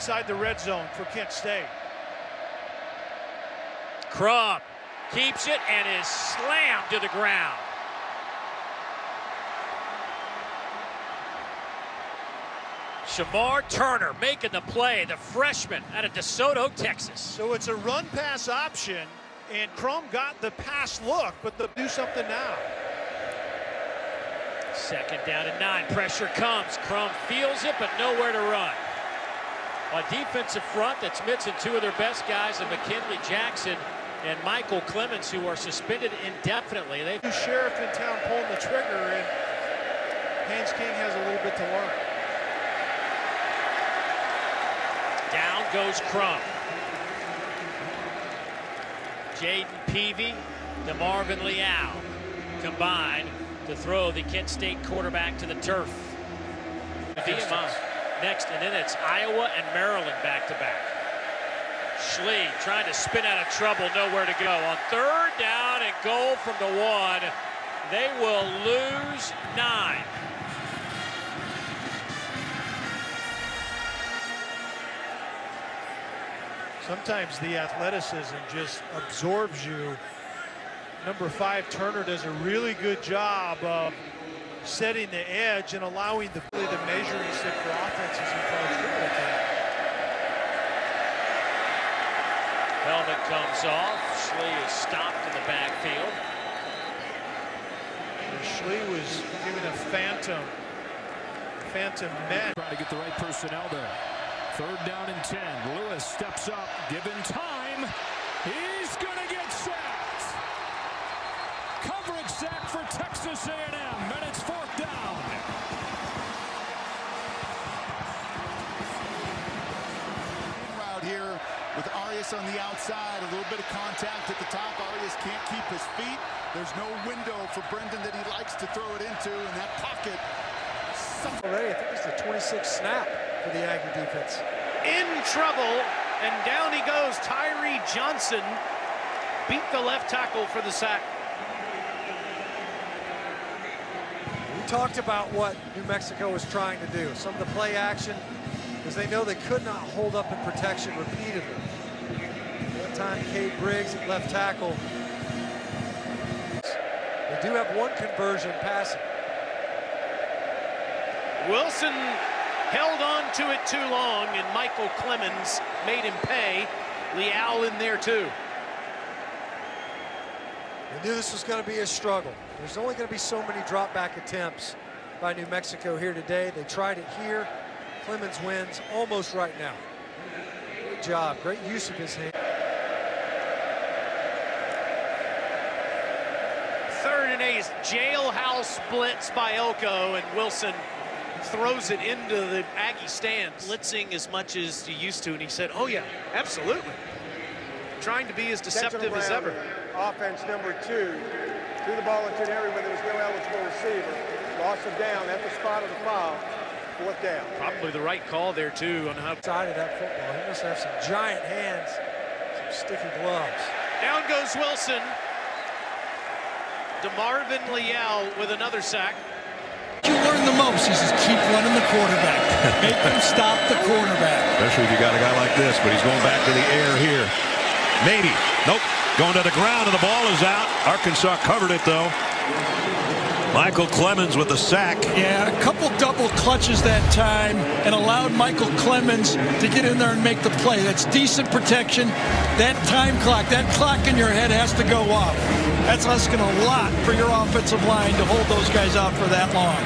inside the red zone for Kent State. Crum keeps it and is slammed to the ground. Shamar Turner making the play, the freshman out of DeSoto, Texas. So it's a run-pass option, and Crum got the pass look, but they'll do something now. 2nd down and 9. Pressure comes. Crum feels it, but nowhere to run. A defensive front that's missing 2 of their best guys, and McKinley Jackson and Michael Clemens, who are suspended indefinitely. The sheriff in town pulling the trigger, and Haynes King has a little bit to learn. Down goes Crum. Jaden Peavy, DeMarvin Leal combined to throw the Kent State quarterback to the turf. Next, and then it's Iowa and Maryland back-to-back. Schlee trying to spin out of trouble, nowhere to go. On 3rd down and goal from the 1, they will lose 9. Sometimes the athleticism just absorbs you. Number 5, Turner, does a really good job of setting the edge and allowing the measuring stick for offenses in college football. Helmet comes off. Schlee is stopped in the backfield. And Schlee was given a phantom met. Trying to get the right personnel there. 3rd down and 10. Lewis steps up, given time. He's going to get sacked. Coverage sack for Texas A&M, and it's 4th down. Route here with Arias on the outside. A little bit of contact at the top. Arias can't keep his feet. There's no window for Brendan that he likes to throw it into in that pocket. Already, I think it's the 26th snap for the Aggie defense. In trouble, and down he goes. Tyree Johnson beat the left tackle for the sack. We talked about what New Mexico was trying to do. Some of the play action, because they know they could not hold up in protection repeatedly. That time, Cade Briggs at left tackle. They do have 1 conversion passing. Wilson held on to it too long, and Michael Clemens made him pay. Leal in there too. We knew this was going to be a struggle. There's only going to be so many drop back attempts by New Mexico here today. They tried it here. Clemens wins almost right now. Good job. Great use of his hand. 3rd and 8. Jailhouse blitz by Elko, and Wilson throws it into the Aggie stands. Blitzing as much as you used to, and he said, oh yeah, absolutely. Trying to be as deceptive as ever. Offense number 2 threw the ball into an area where there was no eligible receiver. Loss of down at the spot of the foul. 4th down. Probably the right call there too on how Side of that football. He must have some giant hands, some sticky gloves. down goes Wilson. DeMarvin Leal with another sack. You learn the most is just keep running the quarterback. Make him stop the quarterback. Especially if you got a guy like this, but he's going back to the air here. Maybe. Nope. Going to the ground, and the ball is out. Arkansas covered it, though. Michael Clemens with the sack. Yeah, a couple double clutches that time and allowed Michael Clemens to get in there and make the play. That's decent protection. That time clock, that clock in your head has to go off. That's asking a lot for your offensive line to hold those guys out for that long.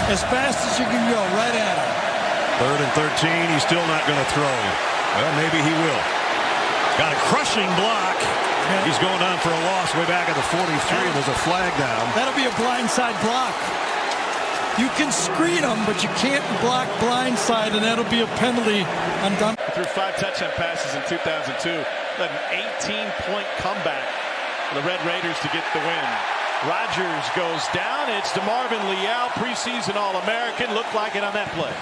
As fast as you can go, right at him. 3rd and 13, he's still not going to throw. Well, maybe he will. Got a crushing block. Yeah. He's going down for a loss way back at the 43, and there's a flag down. That'll be a blindside block. You can screen them, but you can't block blindside, and that'll be a penalty. I'm done. Threw 5 touchdown passes in 2002. Led an 18-point comeback for the Red Raiders to get the win. Rogers goes down. It's DeMarvin Leal, preseason All-American. Looked like it on that play.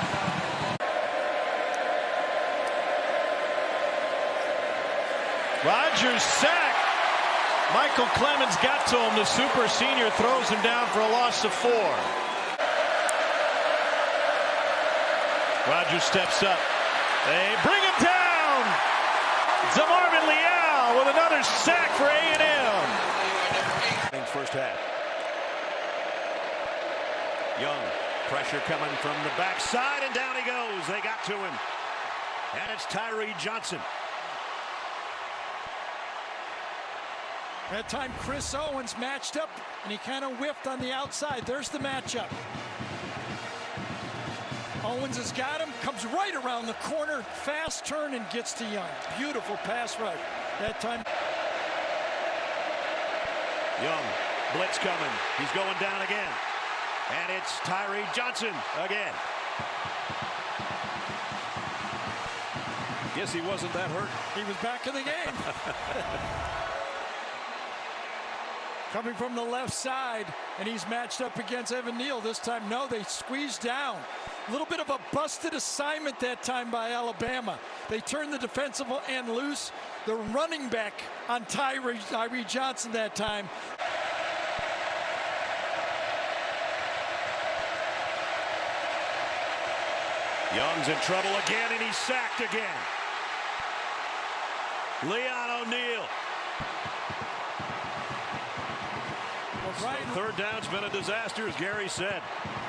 Rogers sack. Michael Clemens got to him. The super senior throws him down for a loss of 4. Rogers steps up. They bring him down. DeMarvin Leal with another sack for A&M. First half. Young, pressure coming from the backside, and down he goes. They got to him. And it's Tyree Johnson. That time Chris Owens matched up, and he kind of whiffed on the outside. There's the matchup. Owens has got him, comes right around the corner, fast turn, and gets to Young. Beautiful pass rush. That time. Young, blitz coming. He's going down again. And it's Tyree Johnson again. Guess he wasn't that hurt. He was back in the game. Coming from the left side, and he's matched up against Evan Neal. This time, no, they squeezed down. A little bit of a busted assignment that time by Alabama. They turned the defensive end loose. The running back on Tyree Johnson that time. Young's in trouble again, and he's sacked again. Leon O'Neal. Third down's been a disaster, as Gary said.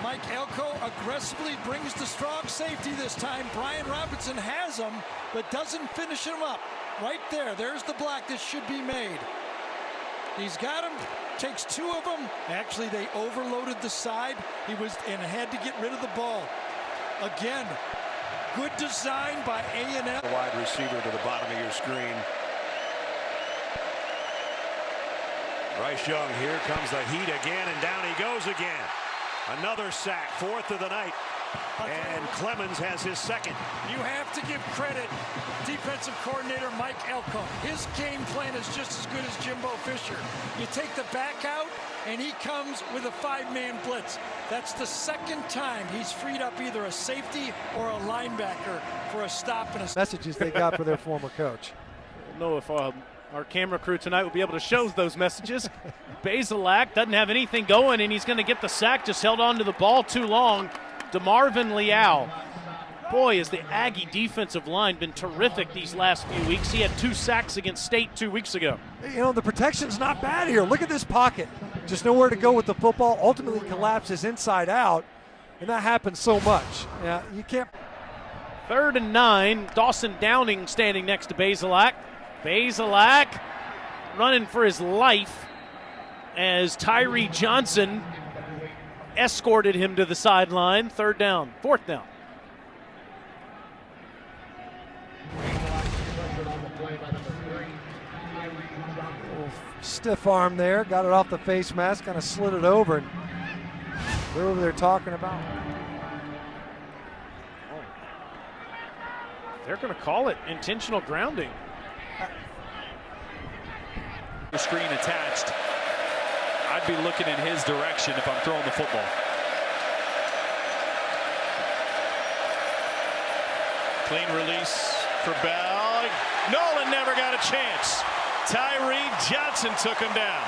Mike Elko aggressively brings the strong safety this time. Brian Robinson has him, but doesn't finish him up. Right there, there's the block that should be made. He's got him, takes two of them. Actually, they overloaded the side. He was and had to get rid of the ball. Again, good design by A&M. The wide receiver to the bottom of your screen. Bryce Young, here comes the heat again, and down he goes again. Another sack, fourth of the night. And Clemens has his second. You have to give credit defensive coordinator Mike Elko. His game plan is just as good as Jimbo Fisher. You take the back out, and he comes with a five-man blitz. That's the second time he's freed up either a safety or a linebacker for a stop and a Messages they got for their former coach. I don't know if our camera crew tonight will be able to show those messages. Bazelak doesn't have anything going, and he's going to get the sack. Just held on to the ball too long. DeMarvin Leal. Boy, has the Aggie defensive line been terrific these last few weeks. He had 2 sacks against State 2 weeks ago. You know, the protection's not bad here. Look at this pocket. Just nowhere to go with the football. Ultimately collapses inside out, and that happens so much. Yeah, you can't. 3rd and 9. Dawson Downing standing next to Bazelak. Bazelak running for his life as Tyree Johnson escorted him to the sideline. 4th down. Stiff arm there, got it off the face mask, kind of slid it over, and they're over there talking about. They're going to call it intentional grounding. The screen attached. I'd be looking in his direction if I'm throwing the football. Clean release for Bell. Nolan never got a chance. Tyree Johnson took him down.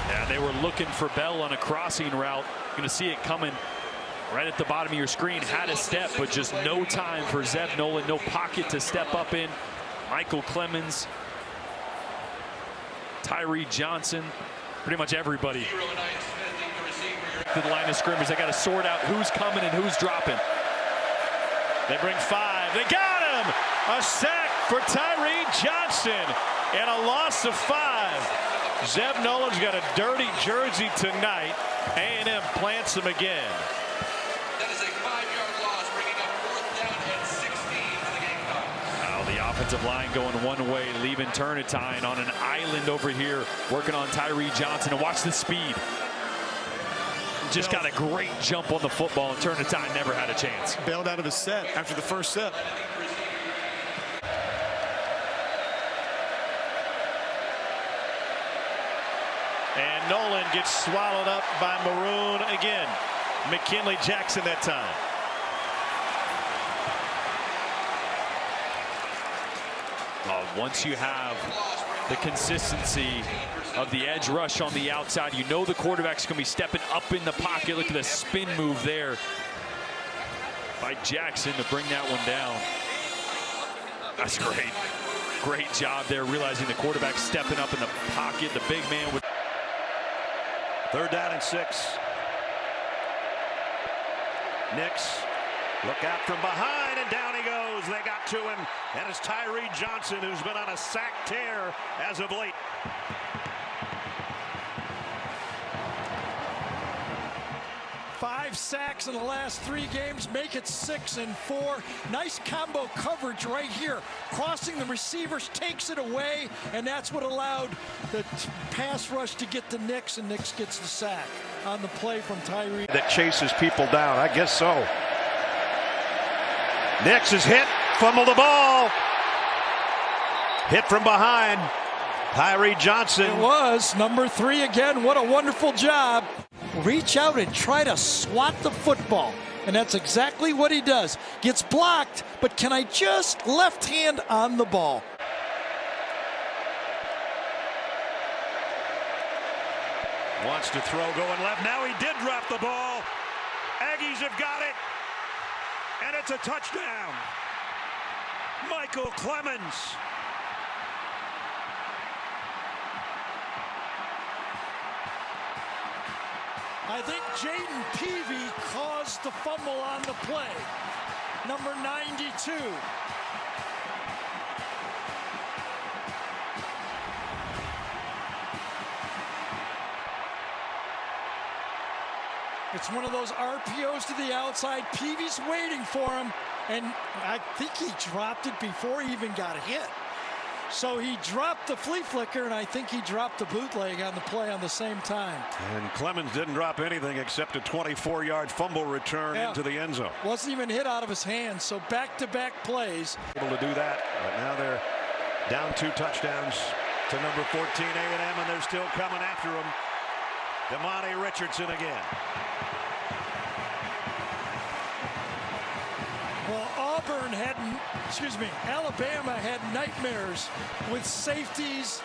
Yeah, they were looking for Bell on a crossing route. You're going to see it coming right at the bottom of your screen. Had a step, but just no time for Zeb Nolan. No pocket to step up in. Michael Clemens, Tyree Johnson, pretty much everybody. To the line of scrimmage, they got to sort out who's coming and who's dropping. They bring 5. They got him! A sack for Tyree Johnson and a loss of 5. Zeb Nolan's got a dirty jersey tonight. A&M plants him again. That is a 5-yard loss, bringing up 4th down and 16 for the Gamecocks. Now the offensive line going one way, leaving Turnitine on an island over here, working on Tyree Johnson. And watch the speed. Just got a great jump on the football, and Turnitine never had a chance. Bailed out of his set after the first set. And Nolan gets swallowed up by Maroon again. McKinley Jackson that time. Once you have the consistency of the edge rush on the outside. You know the quarterback's going to be stepping up in the pocket. Look at the spin move there by Jackson to bring that one down. That's great. Great job there, realizing the quarterback stepping up in the pocket. The big man with 3rd down and 6. Nix, look out from behind, and down he goes. They got to him, and it's Tyree Johnson, who's been on a sack tear as of late. Five sacks in the last 3 games, make it 6 and 4. Nice combo coverage right here. Crossing the receivers, takes it away, and that's what allowed the pass rush to get to Nix, and Nix gets the sack on the play from Tyree. That chases people down, I guess so. Nix is hit, fumbled the ball. Hit from behind. Tyree Johnson. It was number 3 again. What a wonderful job. Reach out and try to swat the football. And that's exactly what he does. Gets blocked, but can I just left hand on the ball? Wants to throw going left. Now he did drop the ball. Aggies have got it. And it's a touchdown. Michael Clemens. I think Jaden Peavy caused the fumble on the play. Number 92. It's one of those RPOs to the outside. Peavy's waiting for him, and I think he dropped it before he even got hit. So he dropped the flea flicker, and I think he dropped the bootleg on the play on the same time. And Clemens didn't drop anything except a 24-yard fumble return into the end zone. Wasn't even hit out of his hands, so back-to-back plays. Able to do that, but now they're down 2 touchdowns to number 14 A&M, and they're still coming after him. Damani Richardson again. Well, Alabama had nightmares with safeties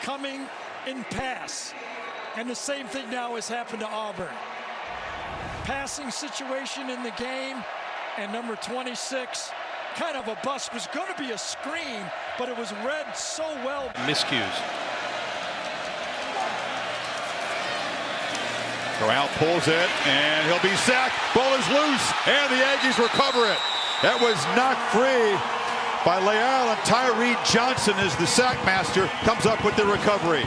coming in pass. And the same thing now has happened to Auburn. Passing situation in the game, and number 26, kind of a bust, was going to be a screen, but it was read so well. Miscues. Corral pulls it, and he'll be sacked. Ball is loose, and the Aggies recover it. That was knocked free by Leal, and Tyree Johnson is the sack master, comes up with the recovery.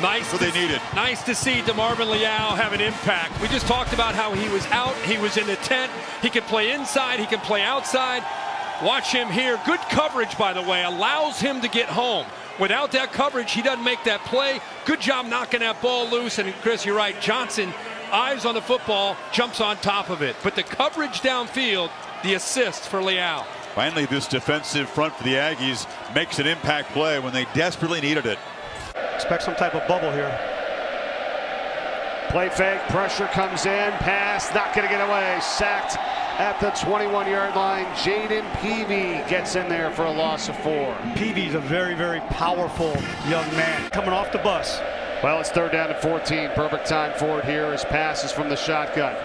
Nice. What they needed. Nice to see DeMarvin Leal have an impact. We just talked about how he was out, he was in the tent, he can play inside, he can play outside. Watch him here. Good coverage, by the way, allows him to get home. Without that coverage, he doesn't make that play. Good job knocking that ball loose. And Chris, you're right, Johnson, eyes on the football, jumps on top of it. But the coverage downfield, the assist for Leal. Finally, this defensive front for the Aggies makes an impact play when they desperately needed it. Expect some type of bubble here. Play fake, pressure comes in, pass, not going to get away, sacked at the 21-yard line. Jaden Peavy gets in there for a loss of 4. Peavy's a very, very powerful young man coming off the bus. Well, it's 3rd down and 14. Perfect time for it here as passes from the shotgun.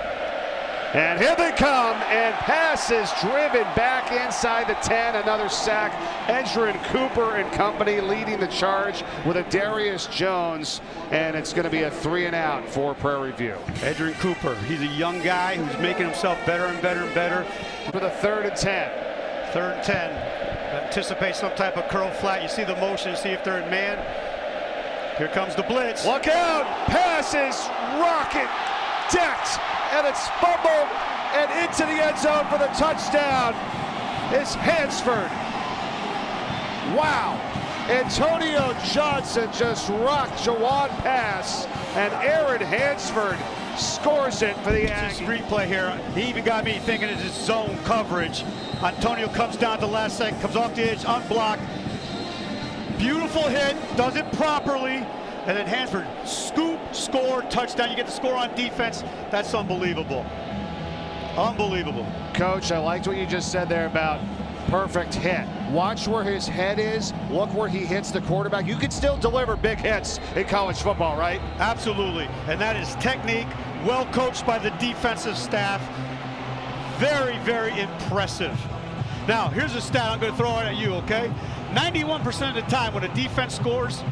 And here they come, and passes driven back inside the 10. Another sack. Edgerrin Cooper and company leading the charge with a Darius Jones, and it's going to be a 3-and-out for Prairie View. Edgerrin Cooper, he's a young guy who's making himself better and better and better. For the 3rd and 10. 3rd and 10. Anticipate some type of curl flat. You see the motion, see if they're in man. Here comes the blitz. Look out! Passes, rocket, decked, and it's fumbled and into the end zone for the touchdown. Is Hansford. Wow! Antonio Johnson just rocked Jawan pass, and Aaron Hansford scores it for the Aggies. Street play here. He even got me thinking it's his zone coverage. Antonio comes down to the last second, comes off the edge, unblocked. Beautiful hit, does it properly, and then Hansford, scoop, score, touchdown. You get the score on defense. That's unbelievable. Unbelievable. Coach, I liked what you just said there about perfect hit. Watch where his head is. Look where he hits the quarterback. You can still deliver big hits in college football, right? Absolutely. And that is technique, well coached by the defensive staff. Very, very impressive. Now, here's a stat I'm going to throw it at you, okay? 91% of the time when a defense scores,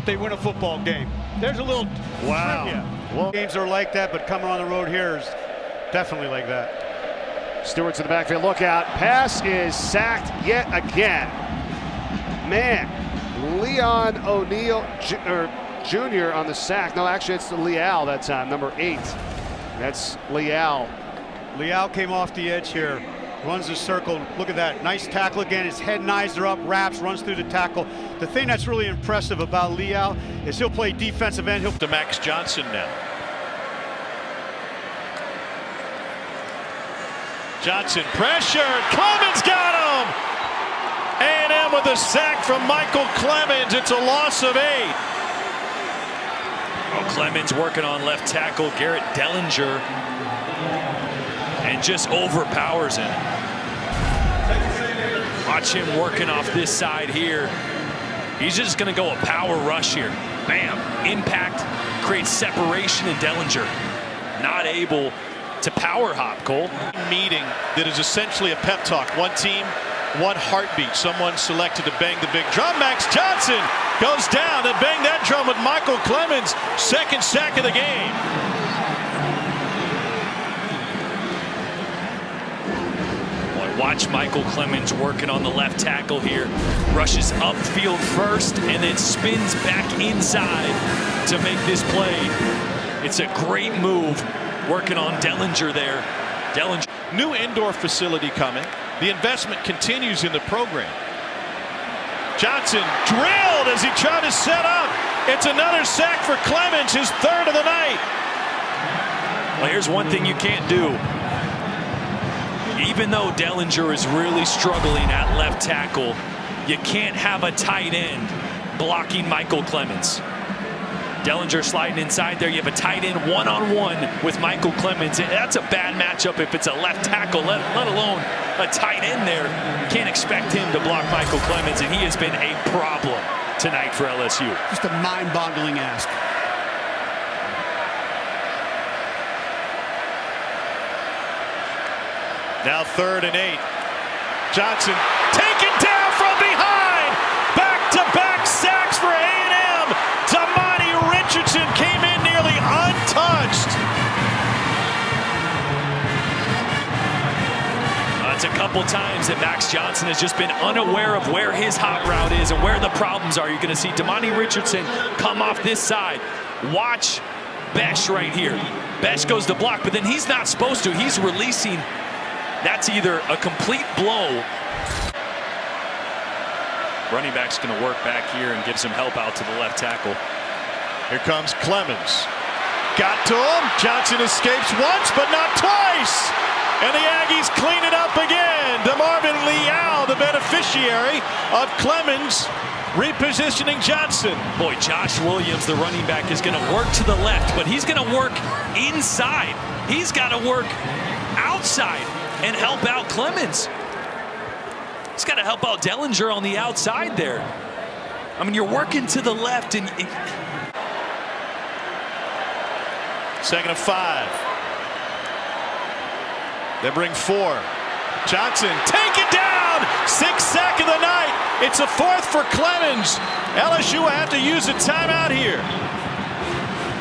they win a football game. There's a little trivia. Well, games are like that, but coming on the road here is definitely like that. Stewart to the backfield, look out. Pass is sacked yet again. Man, Leon O'Neal Jr. on the sack. No, actually, it's Leal that time, number 8. That's Leal. Leal came off the edge here, runs the circle. Look at that, nice tackle again. His head and eyes are up, wraps, runs through the tackle. The thing that's really impressive about Leal is he'll play defensive end. He'll to Max Johnson now. Johnson pressured. Clemens got him. A&M with a sack from Michael Clemens. It's a loss of 8. Oh, Clemens working on left tackle Garrett Dellinger and just overpowers him. Watch him working off this side here. He's just going to go a power rush here. Bam. Impact creates separation in Dellinger. Not able to power hop, Cole. Meeting that is essentially a pep talk. One team, one heartbeat. Someone selected to bang the big drum. Max Johnson goes down and bang that drum with Michael Clemens. Second sack of the game. Boy, watch Michael Clemens working on the left tackle here. Rushes upfield first and then spins back inside to make this play. It's a great move. Working on Dellinger there. Dellinger. New indoor facility coming. The investment continues in the program. Johnson drilled as he tried to set up. It's another sack for Clemens, his 3rd of the night. Well, here's one thing you can't do. Even though Dellinger is really struggling at left tackle, you can't have a tight end blocking Michael Clemens. Dellinger sliding inside there. You have a tight end one-on-one with Michael Clemens. That's a bad matchup if it's a left tackle, let alone a tight end there. You can't expect him to block Michael Clemens, and he has been a problem tonight for LSU. Just a mind-boggling ask. Now 3rd and 8. Johnson taken down from behind. Back-to-back sacks for A&M. Damani Richardson came in nearly untouched. It's a couple times that Max Johnson has just been unaware of where his hot route is and where the problems are. You're going to see Damani Richardson come off this side. Watch Besh right here. Besh goes to block, but then he's not supposed to. He's releasing. That's either a complete blow. Running back's going to work back here and give some help out to the left tackle. Here comes Clemens. Got to him. Johnson escapes once, but not twice. And the Aggies clean it up again. DeMarvin Leal, the beneficiary of Clemens repositioning Johnson. Boy, Josh Williams, the running back, is going to work to the left, but he's going to work inside. He's got to work outside and help out Clemens. He's got to help out Dellinger on the outside there. I mean, you're working to the left and... 2nd and 5. They bring 4. Johnson taken down. 6th sack of the night. It's a 4th for Clemens. LSU will have to use a timeout here.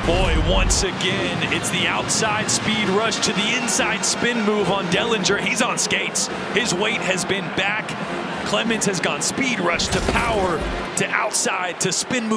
Boy, once again, it's the outside speed rush to the inside spin move on Dellinger. He's on skates. His weight has been back. Clemens has gone speed rush to power to outside to spin move.